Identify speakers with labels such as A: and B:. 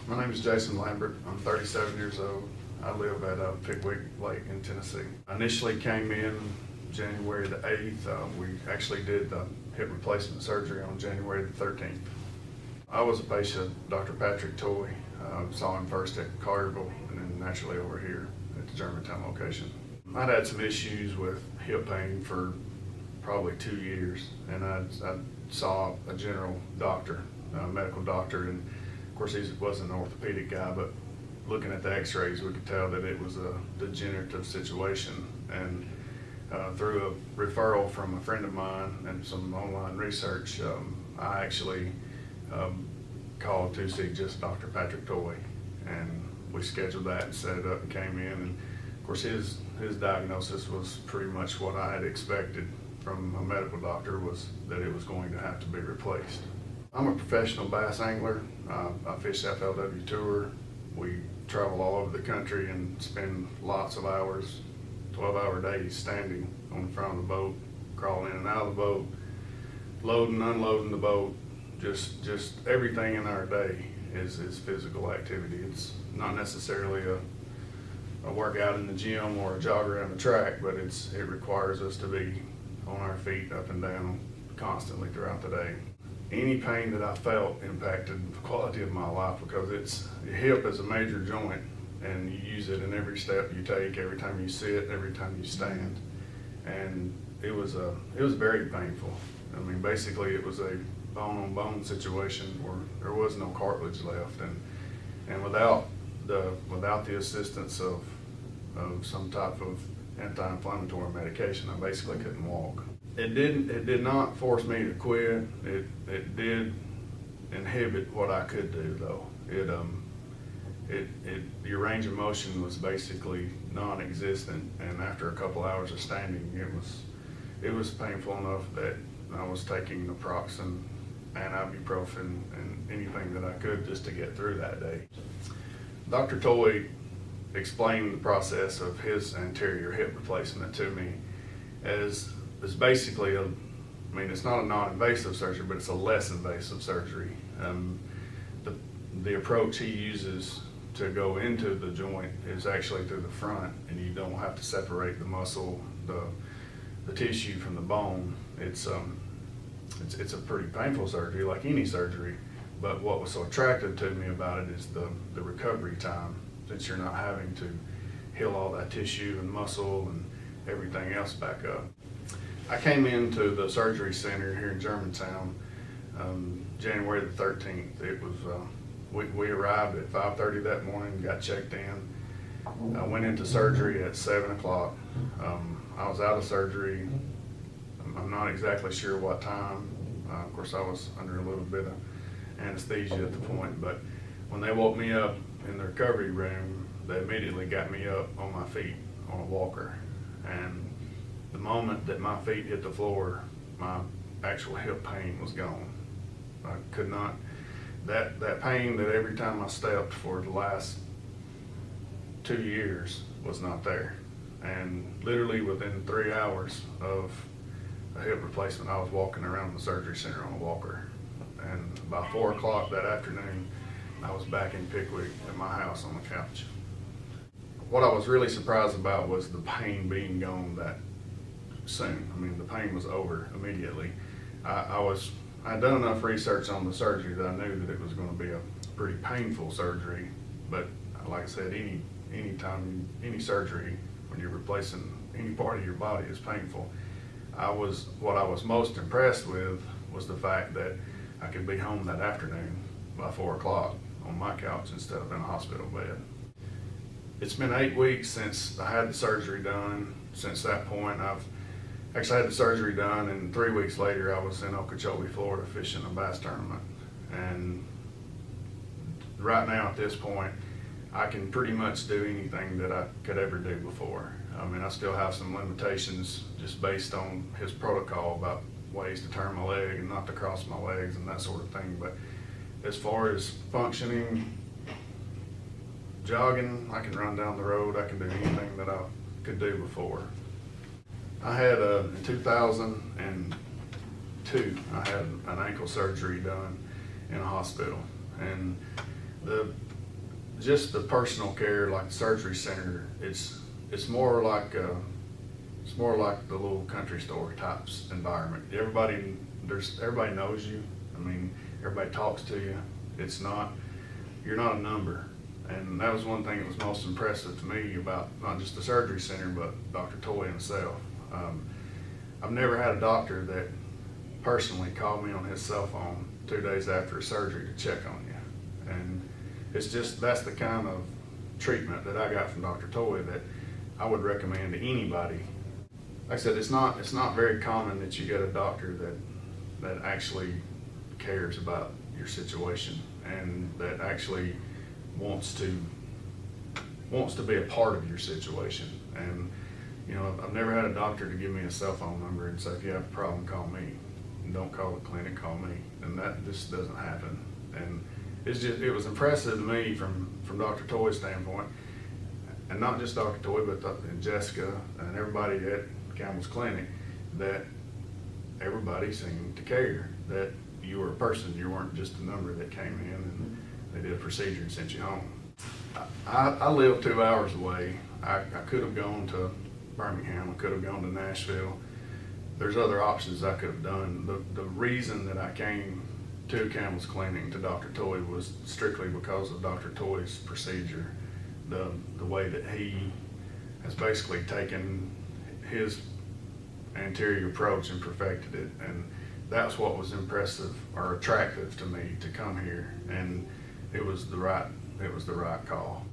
A: My name is Jason Lambert. I'm 37 years old. I live at Pickwick Lake in Tennessee. I initially came in January the 8th. We actually did the hip replacement surgery on January the 13th. I was a patient of Dr. Patrick Toy. Saw him first at Collierville and then naturally over here at the Germantown location. I'd had some issues with hip pain for probably 2 years, and I saw a general doctor, a medical doctor, and of course he wasn't an orthopedic guy, but looking at the x-rays we could tell that it was a degenerative situation. And through a referral from a friend of mine and some online research, I actually called to see just Dr. Patrick Toy, and we scheduled that and set it up and came in, and of course his diagnosis was pretty much what I had expected from a medical doctor, was that it was going to have to be replaced. I'm a professional bass angler. I fish FLW Tour. We travel all over the country and spend lots of hours, 12-hour days standing on the front of the boat, crawling in and out of the boat, loading, unloading the boat. Just everything in our day is physical activity. It's not necessarily a workout in the gym or a jog around the track, but it requires us to be on our feet up and down constantly throughout the day. Any pain that I felt impacted the quality of my life, because the hip is a major joint and you use it in every step you take, every time you sit, every time you stand. And it was very painful. I mean, basically it was a bone-on-bone situation where there was no cartilage left, and without the assistance of some type of anti-inflammatory medication, I basically couldn't walk. It did not force me to quit. It did inhibit what I could do, though. Your range of motion was basically non-existent, and after a couple hours of standing, it was painful enough that I was taking naproxen and ibuprofen and anything that I could just to get through that day. Dr. Toy explained the process of his anterior hip replacement to me as basically it's not a non-invasive surgery, but it's a less invasive surgery. The approach he uses to go into the joint is actually through the front, and you don't have to separate the muscle, the tissue from the bone. It's a pretty painful surgery, like any surgery, but what was so attractive to me about it is the recovery time, since you're not having to heal all that tissue and muscle and everything else back up. I came into the surgery center here in Germantown January the 13th. It was we arrived at 5:30 that morning, got checked in. I went into surgery at 7 o'clock. I was out of surgery. I'm not exactly sure what time. Of course, I was under a little bit of anesthesia at the point, but when they woke me up in the recovery room, they immediately got me up on my feet on a walker. And the moment that my feet hit the floor, my actual hip pain was gone. I could not, that pain that every time I stepped for the last 2 years was not there. And literally within 3 hours of a hip replacement, I was walking around the surgery center on a walker. And by 4 o'clock that afternoon, I was back in Pickwick at my house on the couch. What I was really surprised about was the pain being gone that soon. I mean, the pain was over immediately. I'd done enough research on the surgery that I knew that it was going to be a pretty painful surgery, but like I said, any surgery, when you're replacing any part of your body, is painful. What I was most impressed with was the fact that I could be home that afternoon by 4 o'clock on my couch instead of in a hospital bed. It's been 8 weeks since I had the surgery done. Since that point, I've actually had the surgery done, and 3 weeks later I was in Okeechobee, Florida, fishing a bass tournament. And right now at this point, I can pretty much do anything that I could ever do before. I mean, I still have some limitations just based on his protocol about ways to turn my leg and not to cross my legs and that sort of thing. But as far as functioning, jogging, I can run down the road, I can do anything that I could do before. I had in 2002, I had an ankle surgery done in a hospital, and the just the personal care, like the surgery center, it's more like the little country store types environment. Everybody knows you. I mean, everybody talks to you. You're not a number. And that was one thing that was most impressive to me about not just the surgery center, but Dr. Toy himself. I've never had a doctor that personally called me on his cell phone 2 days after a surgery to check on you. And that's the kind of treatment that I got from Dr. Toy that I would recommend to anybody. Like I said, it's not very common that you get a doctor that actually cares about your situation and that actually wants to be a part of your situation. And I've never had a doctor to give me a cell phone number and say, if you have a problem, call me. And don't call the clinic, call me. And that just doesn't happen. And it was impressive to me from Dr. Toy's standpoint, and not just Dr. Toy, but Jessica and everybody at Campbell's Clinic, that everybody seemed to care that you were a person. You weren't just a number that came in and they did a procedure and sent you home. I live 2 hours away. I could have gone to Birmingham. I could have gone to Nashville. There's other options I could have done. The reason that I came to Campbell's Clinic, to Dr. Toy, was strictly because of Dr. Toy's procedure. The way that he has basically taken his anterior approach and perfected it. And that's what was impressive or attractive to me to come here. And it was the right call.